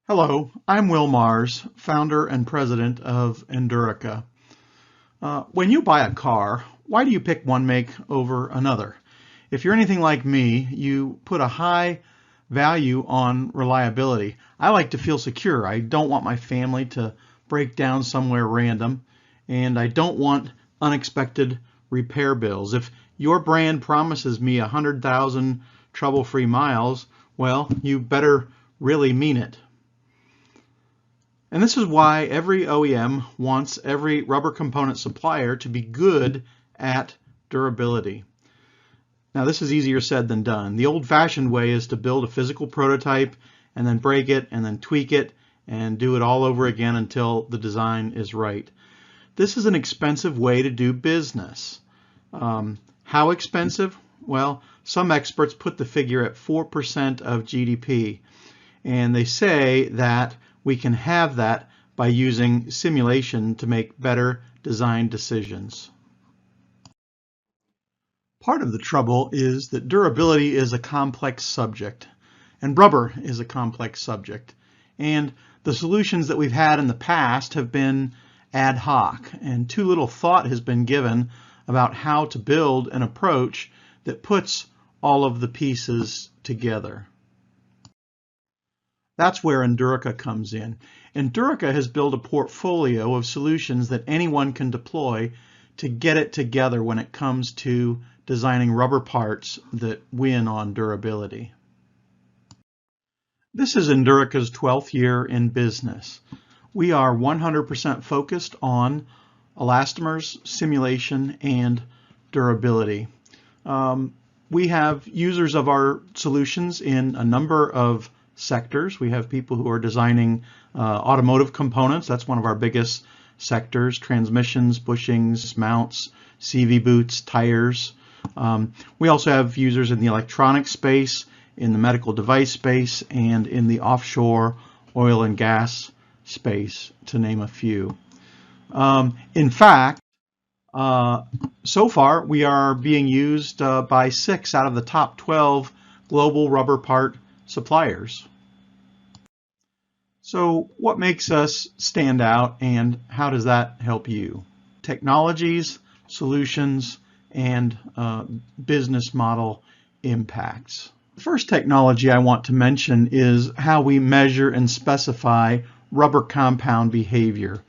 Hello, I'm Will Mars, founder and president of Endurica. When you buy a car, why do you pick one make over another? If you're anything like me, you put a high value on reliability. I like to feel secure. I don't want my family to break down somewhere random, and I don't want unexpected repair bills. If your brand promises me 100,000 trouble-free miles, well, you better really mean it. And this is why every OEM wants every rubber component supplier to be good at durability. Now, this is easier said than done. The old-fashioned way is to build a physical prototype and then break it and then tweak it and do it all over again until the design is right. This is an expensive way to do business. How expensive? Well, some experts put the figure at 4% of GDP, and they say that we can have that by using simulation to make better design decisions. Part of the trouble is that durability is a complex subject, and rubber is a complex subject. And the solutions that we've had in the past have been ad hoc, and too little thought has been given about how to build an approach that puts all of the pieces together. That's where Endurica comes in. Endurica has built a portfolio of solutions that anyone can deploy to get it together when it comes to designing rubber parts that win on durability. This is Endurica's 12th year in business. We are 100% focused on elastomers, simulation, and durability. We have users of our solutions in a number of sectors. We have people who are designing automotive components. That's one of our biggest sectors: transmissions, bushings, mounts, CV boots, tires. We also have users in the electronic space, in the medical device space, and in the offshore oil and gas space, to name a few. In fact, so far we are being used by 6 out of the top 12 global rubber part suppliers. So what makes us stand out, and how does that help you? Technologies, solutions, and business model impacts. The first technology I want to mention is how we measure and specify rubber compound behavior.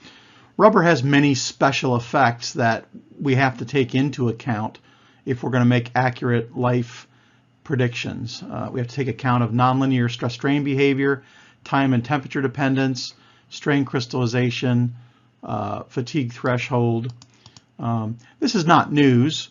Rubber has many special effects that we have to take into account if we're going to make accurate life predictions. We have to take account of nonlinear stress-strain behavior, time and temperature dependence, strain crystallization, fatigue threshold. This is not news.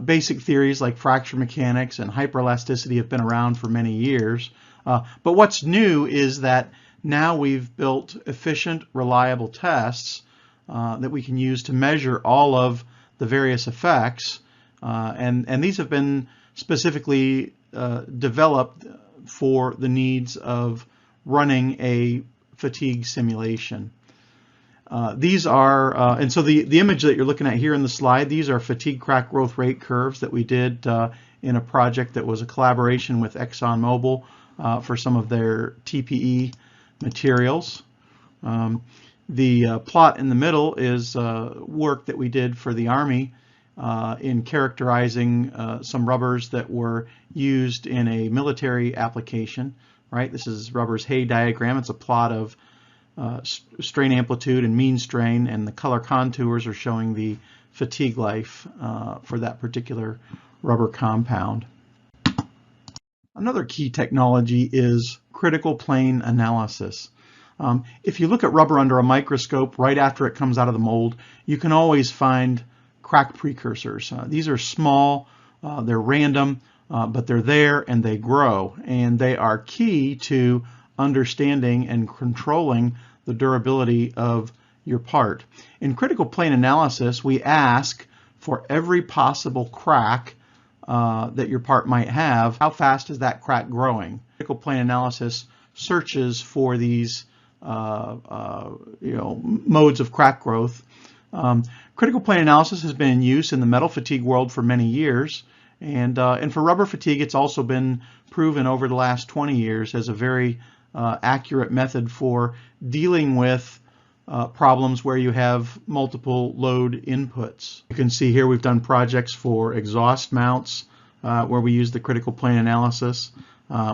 Basic theories like fracture mechanics and hyperelasticity have been around for many years. But what's new is that now we've built efficient, reliable tests that we can use to measure all of the various effects. And these have been specifically developed for the needs of running a fatigue simulation. These are, and so the image that you're looking at here in the slide, these are fatigue crack growth rate curves that we did in a project that was a collaboration with ExxonMobil for some of their TPE materials. The plot in the middle is work that we did for the Army in characterizing some rubbers that were used in a military application. Right, this is rubber's Hay diagram. It's a plot of strain amplitude and mean strain, and the color contours are showing the fatigue life for that particular rubber compound. Another key technology is critical plane analysis. If you look at rubber under a microscope right after it comes out of the mold, you can always find crack precursors. These are small, they're random, but they're there and they grow, and they are key to understanding and controlling the durability of your part. In critical plane analysis, we ask for every possible crack that your part might have. How fast is that crack growing? Critical plane analysis searches for these modes of crack growth. Critical plane analysis has been in use in the metal fatigue world for many years, and for rubber fatigue, it's also been proven over the last 20 years as a very accurate method for dealing with problems where you have multiple load inputs. You can see here we've done projects for exhaust mounts where we use the critical plane analysis.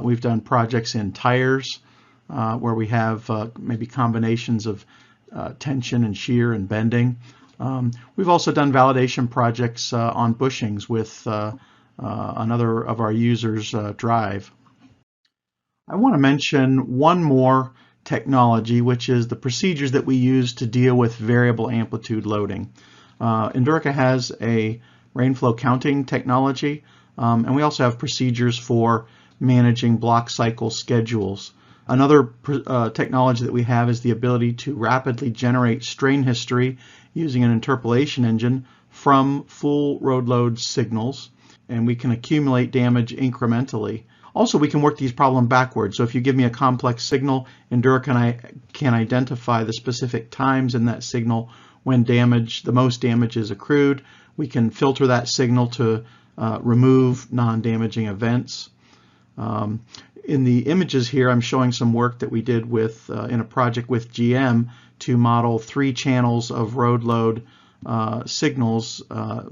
We've done projects in tires where we have maybe combinations of tension and shear and bending. We've also done validation projects on bushings with another of our users' drive. I want to mention one more technology, which is the procedures that we use to deal with variable amplitude loading. Endurica has a rainflow counting technology, and we also have procedures for managing block cycle schedules. Another technology that we have is the ability to rapidly generate strain history using an interpolation engine from full road load signals, and we can accumulate damage incrementally. Also, we can work these problems backwards. So if you give me a complex signal, Endurica can identify the specific times in that signal when the most damage is accrued. We can filter that signal to remove non-damaging events. In the images here, I'm showing some work that we did with in a project with GM to model 3 channels of road load signals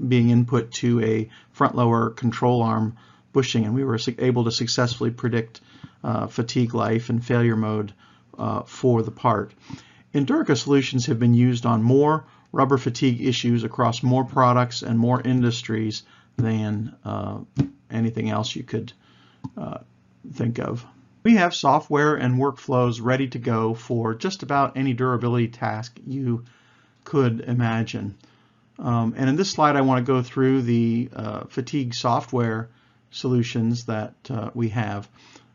being input to a front lower control arm bushing, and we were able to successfully predict fatigue life and failure mode for the part. Endurica solutions have been used on more rubber fatigue issues across more products and more industries than anything else you could think of. We have software and workflows ready to go for just about any durability task you could imagine. And in this slide, I want to go through the fatigue software solutions that we have.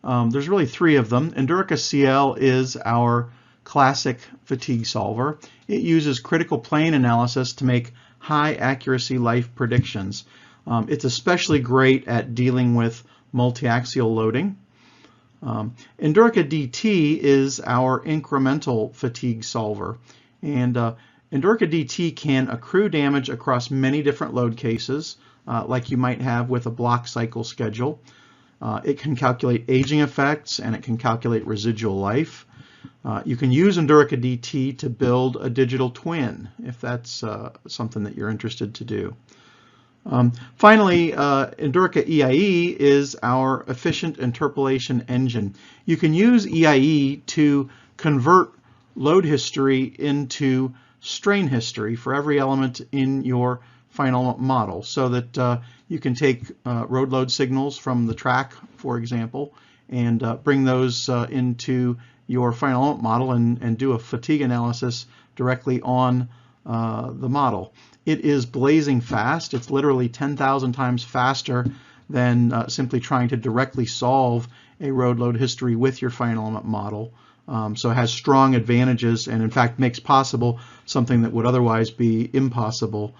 There's really 3 of them. Endurica CL is our classic fatigue solver. It uses critical plane analysis to make high accuracy life predictions. It's especially great at dealing with multi-axial loading. Endurica DT is our incremental fatigue solver, and Endurica DT can accrue damage across many different load cases, like you might have with a block cycle schedule. It can calculate aging effects, and it can calculate residual life. You can use Endurica DT to build a digital twin if that's something that you're interested to do. Finally, Endurica EIE is our efficient interpolation engine. You can use EIE to convert load history into strain history for every element in your final model, so that you can take road load signals from the track, for example, and bring those into your final model and do a fatigue analysis directly on the model. It is blazing fast. It's literally 10,000 times faster than simply trying to directly solve a road load history with your final element model. So it has strong advantages, and in fact makes possible something that would otherwise be impossible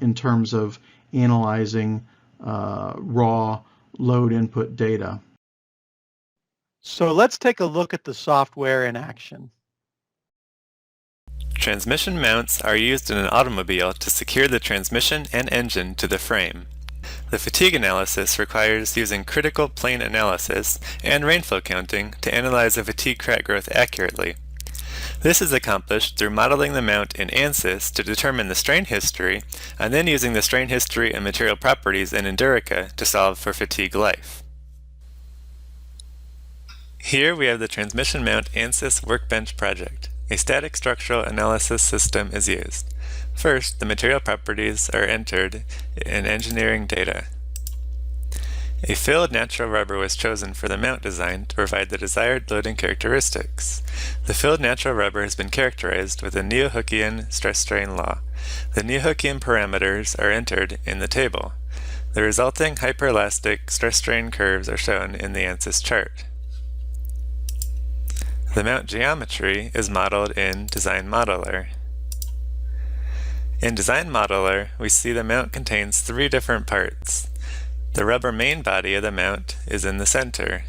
in terms of analyzing raw load input data. So let's take a look at the software in action. Transmission mounts are used in an automobile to secure the transmission and engine to the frame. The fatigue analysis requires using critical plane analysis and rainflow counting to analyze the fatigue crack growth accurately. This is accomplished through modeling the mount in ANSYS to determine the strain history, and then using the strain history and material properties in Endurica to solve for fatigue life. Here we have the transmission mount ANSYS workbench project. A static structural analysis system is used. First, the material properties are entered in engineering data. A filled natural rubber was chosen for the mount design to provide the desired loading characteristics. The filled natural rubber has been characterized with the Neo-Hookean stress-strain law. The Neo-Hookean parameters are entered in the table. The resulting hyperelastic stress-strain curves are shown in the ANSYS chart. The mount geometry is modeled in Design Modeler. In Design Modeler, we see the mount contains 3 different parts. The rubber main body of the mount is in the center.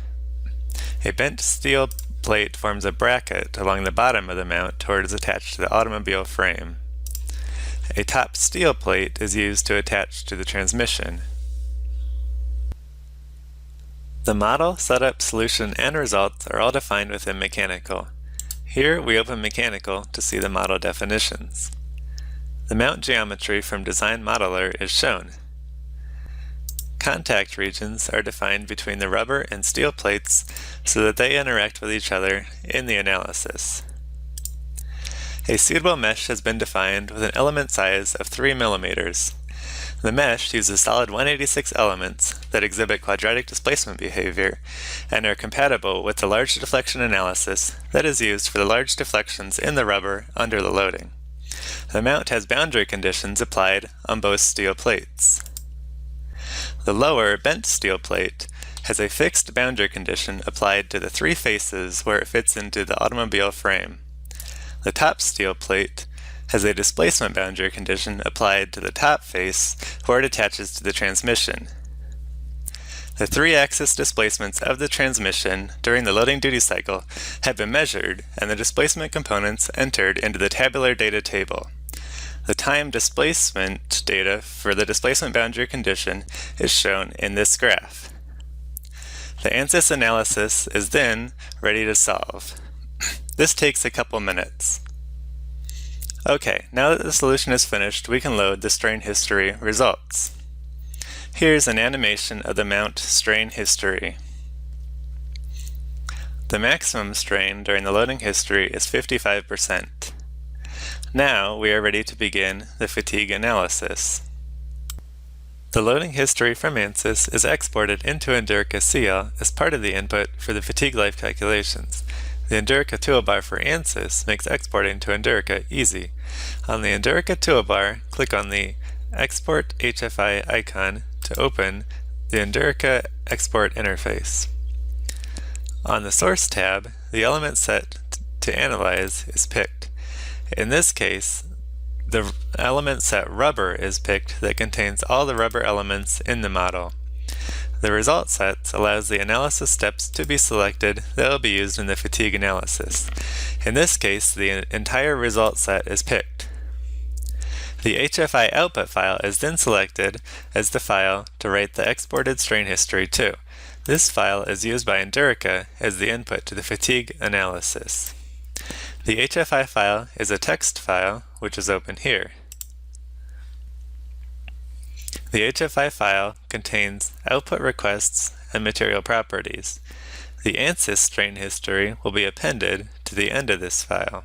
A bent steel plate forms a bracket along the bottom of the mount where it is attached to the automobile frame. A top steel plate is used to attach to the transmission. The model, setup, solution, and results are all defined within Mechanical. Here we open Mechanical to see the model definitions. The mount geometry from Design Modeler is shown. Contact regions are defined between the rubber and steel plates so that they interact with each other in the analysis. A suitable mesh has been defined with an element size of 3 mm. The mesh uses solid 186 elements that exhibit quadratic displacement behavior and are compatible with the large deflection analysis that is used for the large deflections in the rubber under the loading. The mount has boundary conditions applied on both steel plates. The lower bent steel plate has a fixed boundary condition applied to the 3 faces where it fits into the automobile frame. The top steel plate has a displacement boundary condition applied to the top face where it attaches to the transmission. The 3-axis displacements of the transmission during the loading duty cycle have been measured and the displacement components entered into the tabular data table. The time displacement data for the displacement boundary condition is shown in this graph. The ANSYS analysis is then ready to solve. This takes a couple minutes. Okay, now that the solution is finished, we can load the strain history results. Here's an animation of the mount strain history. The maximum strain during the loading history is 55%. Now we are ready to begin the fatigue analysis. The loading history from ANSYS is exported into Endurica CL as part of the input for the fatigue life calculations. The Endurica toolbar for ANSYS makes exporting to Endurica easy. On the Endurica toolbar, click on the Export HFI icon to open the Endurica export interface. On the Source tab, the element set to analyze is picked. In this case, the element set rubber is picked that contains all the rubber elements in the model. The result set allows the analysis steps to be selected that will be used in the fatigue analysis. In this case, the entire result set is picked. The HFI output file is then selected as the file to write the exported strain history to. This file is used by Endurica as the input to the fatigue analysis. The HFI file is a text file, which is open here. The HFI file contains output requests and material properties. The ANSYS strain history will be appended to the end of this file.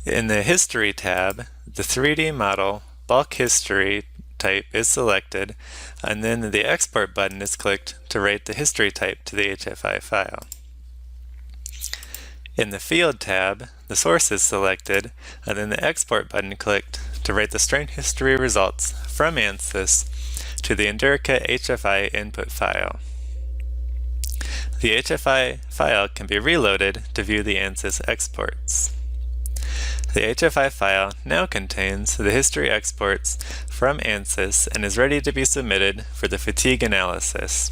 In the History tab, the 3D model bulk history type is selected, and then the Export button is clicked to write the history type to the HFI file. In the Field tab, the source is selected, and then the Export button clicked to write the strain history results from ANSYS to the Endurica HFI input file. The HFI file can be reloaded to view the ANSYS exports. The HFI file now contains the history exports from ANSYS and is ready to be submitted for the fatigue analysis.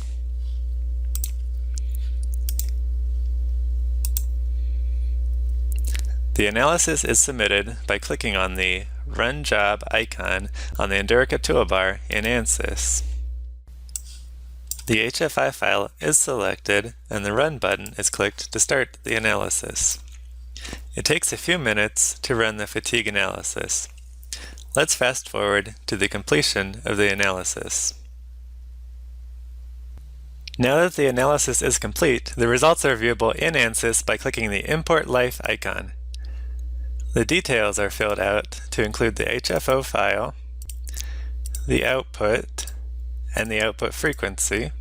The analysis is submitted by clicking on the Run Job icon on the Endurica toolbar in ANSYS. The HFI file is selected and the Run button is clicked to start the analysis. It takes a few minutes to run the fatigue analysis. Let's fast forward to the completion of the analysis. Now that the analysis is complete, the results are viewable in ANSYS by clicking the Import Life icon. The details are filled out to include the HFO file, the output, and the output frequency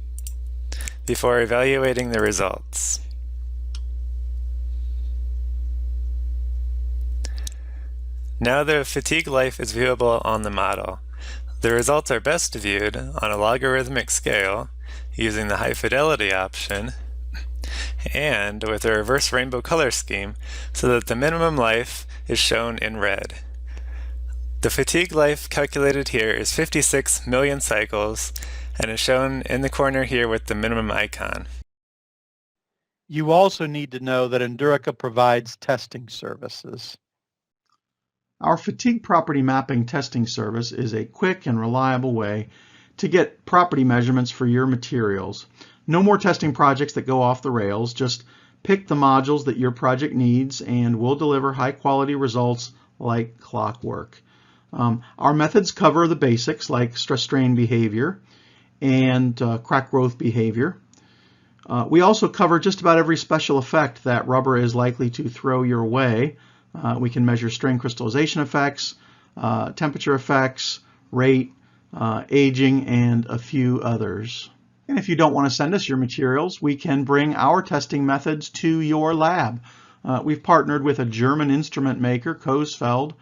before evaluating the results. Now the fatigue life is viewable on the model. The results are best viewed on a logarithmic scale using the high fidelity option and with a reverse rainbow color scheme so that the minimum life is shown in red. The fatigue life calculated here is 56 million cycles and is shown in the corner here with the minimum icon. You also need to know that Endurica provides testing services. Our fatigue property mapping testing service is a quick and reliable way to get property measurements for your materials. No more testing projects that go off the rails. Just pick the modules that your project needs and we'll deliver high quality results like clockwork. Our methods cover the basics like stress strain behavior and crack growth behavior. We also cover just about every special effect that rubber is likely to throw your way. We can measure strain crystallization effects, temperature effects, rate, aging, and a few others. And if you don't want to send us your materials, we can bring our testing methods to your lab. We've partnered with a German instrument maker, Coesfeld,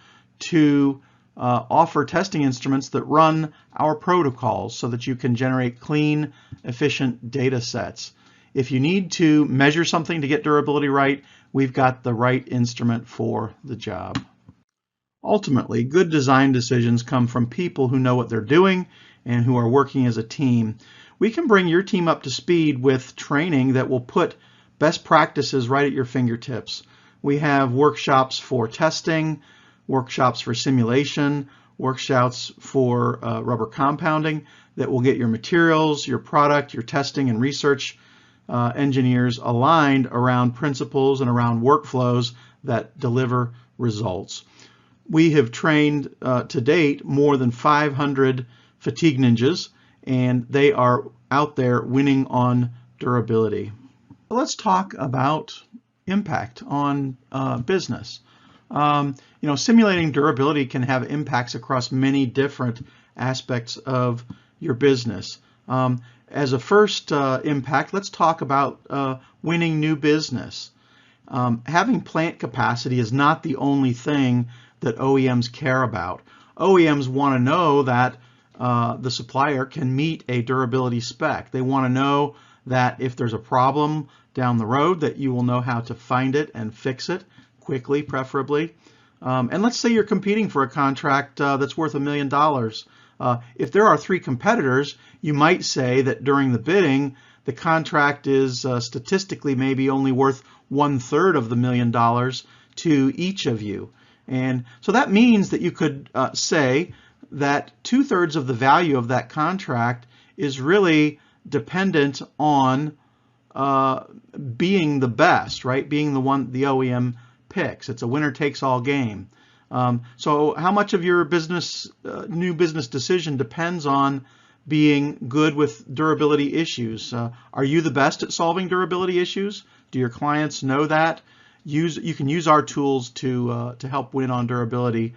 to offer testing instruments that run our protocols so that you can generate clean, efficient data sets. If you need to measure something to get durability right, we've got the right instrument for the job. Ultimately, good design decisions come from people who know what they're doing and who are working as a team. We can bring your team up to speed with training that will put best practices right at your fingertips. We have workshops for testing, workshops for simulation, workshops for rubber compounding that will get your materials, your product, your testing and research engineers aligned around principles and around workflows that deliver results. We have trained to date more than 500 fatigue ninjas, and they are out there winning on durability. Let's talk about impact on business. Simulating durability can have impacts across many different aspects of your business. As a first impact, let's talk about winning new business. Having plant capacity is not the only thing that OEMs care about. OEMs want to know that the supplier can meet a durability spec. They want to know that if there's a problem down the road, that you will know how to find it and fix it quickly, preferably. And let's say you're competing for a contract that's worth $1 million. If there are 3 competitors, you might say that during the bidding, the contract is statistically maybe only worth 1/3 of the $1 million to each of you. And so that means that you could say that 2/3 of the value of that contract is really dependent on being the best, right? Being the one the OEM picks. It's a winner-takes-all game. So how much of your business, new business decision depends on being good with durability issues? Are you the best at solving durability issues? Do your clients know that? You can use our tools to help win on durability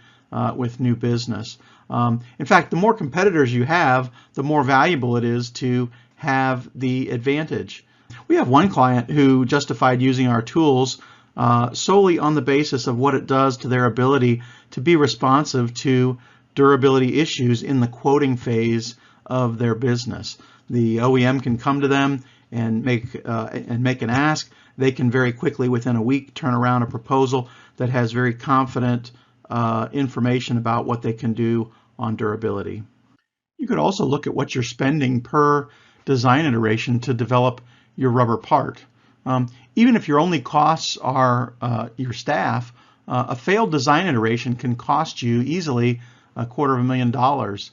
with new business. In fact, the more competitors you have, the more valuable it is to have the advantage. We have one client who justified using our tools solely on the basis of what it does to their ability to be responsive to durability issues in the quoting phase of their business. The OEM can come to them and make an ask. They can very quickly, within a week, turn around a proposal that has very confident information about what they can do on durability. You could also look at what you're spending per design iteration to develop your rubber part. Even if your only costs are your staff, a failed design iteration can cost you easily $250,000.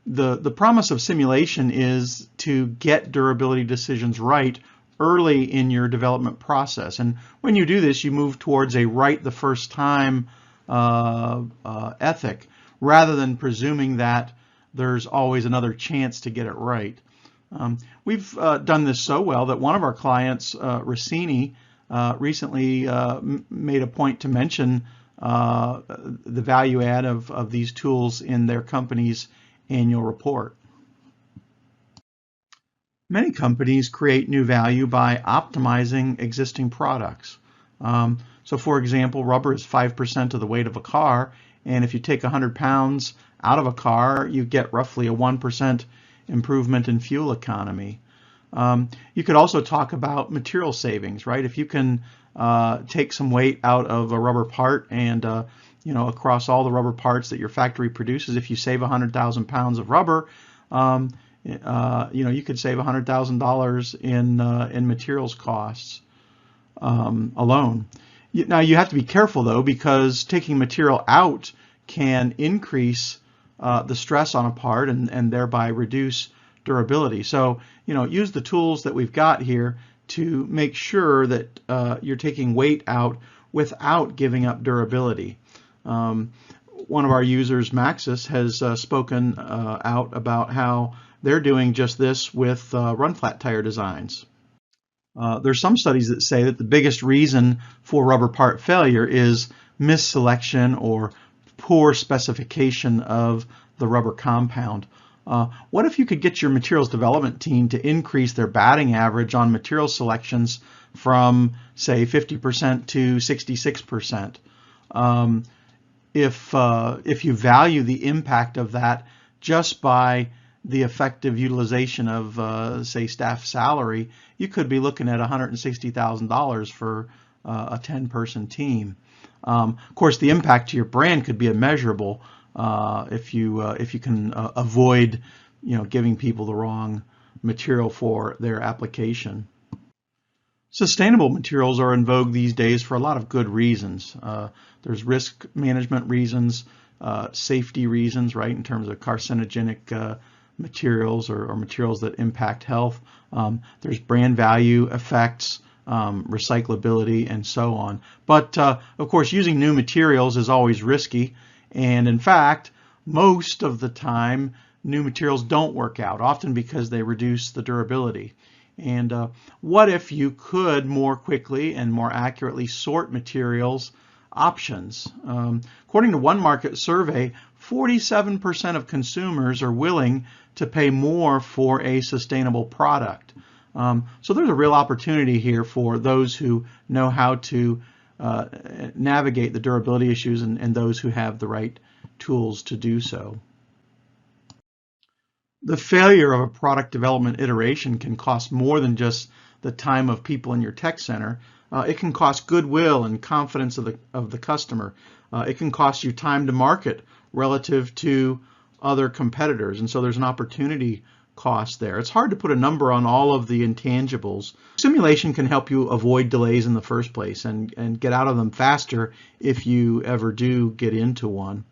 The promise of simulation is to get durability decisions right early in your development process. And when you do this, you move towards a right the first time ethic, rather than presuming that there's always another chance to get it right. We've done this so well that one of our clients, Rossini, recently made a point to mention the value add of these tools in their company's annual report. Many companies create new value by optimizing existing products. So for example, rubber is 5% of the weight of a car, and if you take 100 pounds out of a car, you get roughly a 1% improvement in fuel economy. You could also talk about material savings, right? If you can take some weight out of a rubber part and across all the rubber parts that your factory produces, if you save 100,000 pounds of rubber, you could save $100,000 in materials costs alone. Now you have to be careful though, because taking material out can increase the stress on a part and thereby reduce durability. So, use the tools that we've got here to make sure that you're taking weight out without giving up durability. One of our users, Maxis, has spoken out about how they're doing just this with run flat tire designs. There's some studies that say that the biggest reason for rubber part failure is misselection or poor specification of the rubber compound. What if you could get your materials development team to increase their batting average on material selections from, say, 50% to 66%? If you value the impact of that just by the effective utilization of, say, staff salary, you could be looking at $160,000 for a 10-person team. Of course, the impact to your brand could be immeasurable if you can avoid, giving people the wrong material for their application. Sustainable materials are in vogue these days for a lot of good reasons. There's risk management reasons, safety reasons, right, in terms of carcinogenic materials or materials that impact health. There's brand value effects, recyclability, and so on. But of course, using new materials is always risky, and in fact, most of the time, new materials don't work out, often because they reduce the durability. And what if you could more quickly and more accurately sort materials options? According to one market survey, 47% of consumers are willing to pay more for a sustainable product. So there's a real opportunity here for those who know how to navigate the durability issues and those who have the right tools to do so. The failure of a product development iteration can cost more than just the time of people in your tech center. It can cost goodwill and confidence of the customer. It can cost you time to market relative to other competitors, and so there's an opportunity cost there. It's hard to put a number on all of the intangibles. Simulation can help you avoid delays in the first place and get out of them faster if you ever do get into one.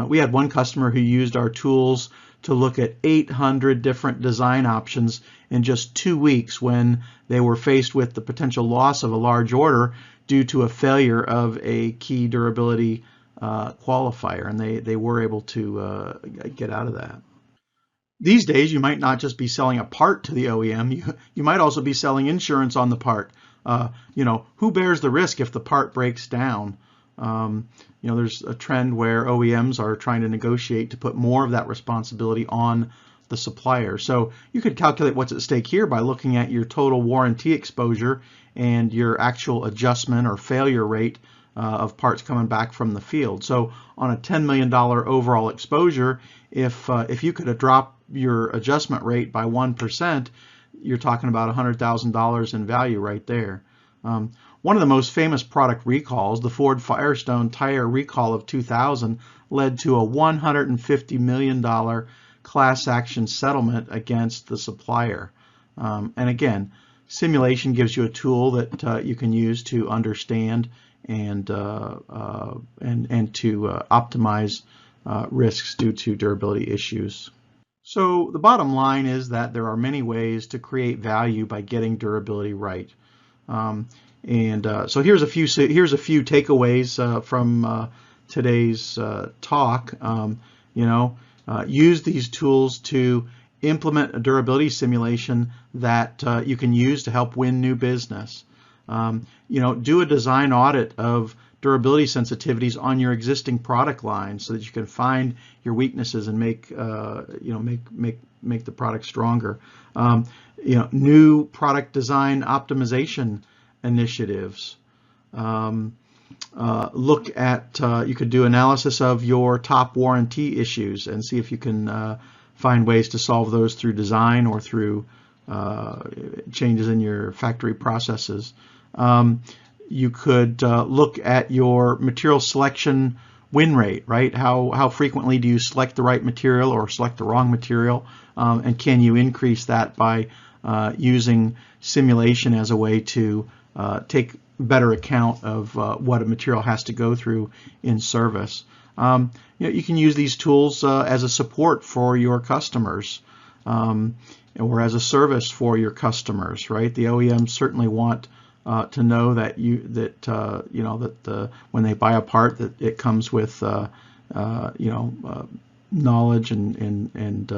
We had one customer who used our tools to look at 800 different design options in just 2 weeks when they were faced with the potential loss of a large order due to a failure of a key durability qualifier, and they were able to get out of that. These days, you might not just be selling a part to the OEM, you might also be selling insurance on the part. Who bears the risk if the part breaks down? There's a trend where OEMs are trying to negotiate to put more of that responsibility on the supplier. So you could calculate what's at stake here by looking at your total warranty exposure and your actual adjustment or failure rate of parts coming back from the field. So on a $10 million overall exposure, if you could drop your adjustment rate by 1%, you're talking about $100,000 in value right there. One of the most famous product recalls, the Ford Firestone tire recall of 2000, led to a $150 million class action settlement against the supplier. And again, simulation gives you a tool that you can use to understand and to optimize risks due to durability issues. So the bottom line is that there are many ways to create value by getting durability right. So here's a few takeaways from today's talk. Use these tools to implement a durability simulation that you can use to help win new business. Do a design audit of durability sensitivities on your existing product line so that you can find your weaknesses and make the product stronger. New product design optimization initiatives. Look at, you could do analysis of your top warranty issues and see if you can find ways to solve those through design or through changes in your factory processes. You could look at your material selection win rate, right? How frequently do you select the right material or select the wrong material? And can you increase that by using simulation as a way to take better account of what a material has to go through in service? You can use these tools as a support for your customers, or as a service for your customers, right? The OEMs certainly want to know that when they buy a part that it comes with knowledge and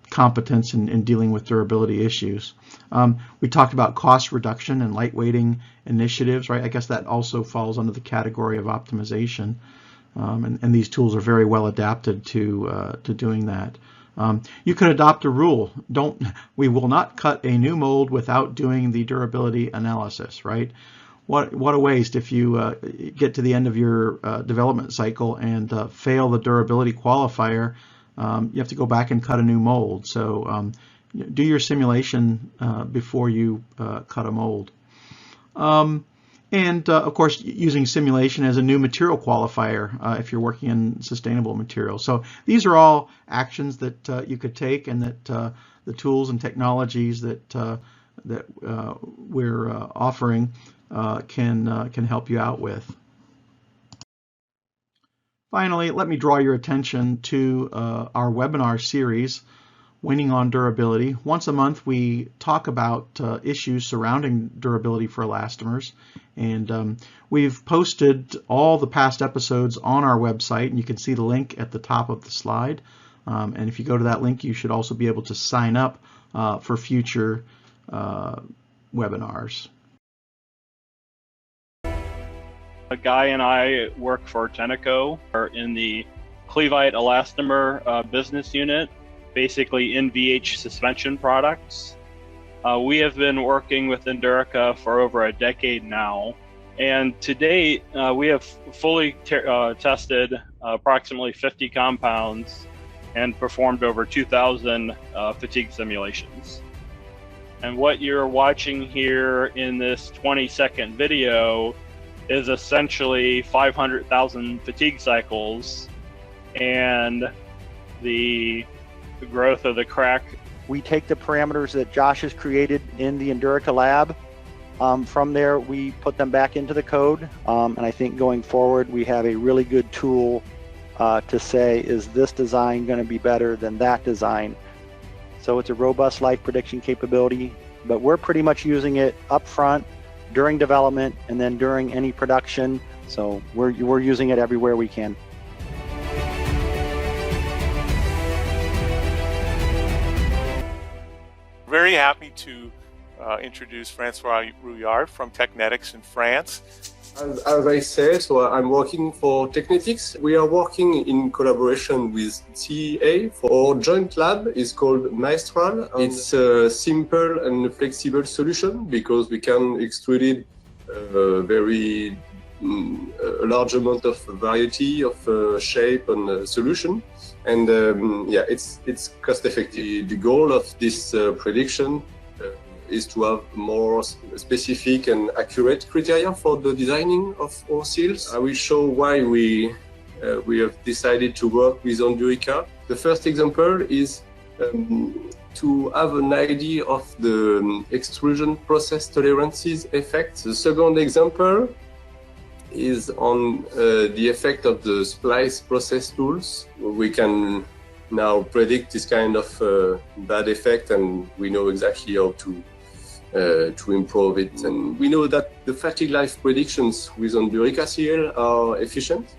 competence in dealing with durability issues. We talked about cost reduction and lightweighting initiatives, right? I guess that also falls under the category of optimization, and these tools are very well adapted to doing that. You could adopt a rule. We will not cut a new mold without doing the durability analysis, right? What a waste if you get to the end of your development cycle and fail the durability qualifier. You have to go back and cut a new mold. So do your simulation before you cut a mold. Of course, using simulation as a new material qualifier if you're working in sustainable materials. So these are all actions that you could take, and that the tools and technologies that we're offering can help you out with. Finally, let me draw your attention to our webinar series, Winning on Durability. Once a month, we talk about issues surrounding durability for elastomers, and we've posted all the past episodes on our website, and you can see the link at the top of the slide. And if you go to that link, you should also be able to sign up for future webinars. A guy and I work for Tenneco, or in the Cleveite Elastomer business unit, basically NVH suspension products. We have been working with Endurica for over a decade now, and to date we have fully tested approximately 50 compounds and performed over 2,000 fatigue simulations. And what you're watching here in this 20-second video is essentially 500,000 fatigue cycles and the growth of the crack. We take the parameters that Josh has created in the Endurica lab. From there, we put them back into the code. And I think going forward, we have a really good tool to say, is this design going to be better than that design? So it's a robust life prediction capability, but we're pretty much using it up front, during development, and then during any production. So we're using it everywhere we can. Very happy to introduce Francois Rouillard from Technetics in France. As I said, so I'm working for Technetics. We are working in collaboration with CEA. Our joint lab is called Maestral. It's a simple and flexible solution because we can extrude it a large amount of variety of shape and solution. And it's cost effective. The goal of this prediction is to have more specific and accurate criteria for the designing of our seals. I will show why we have decided to work with Endurica. The first example is to have an idea of the extrusion process tolerances effect. The second example is on the effect of the splice process tools. We can now predict this kind of bad effect, and we know exactly how to improve it. And we know that the fatigue life predictions with Endurica seal are efficient.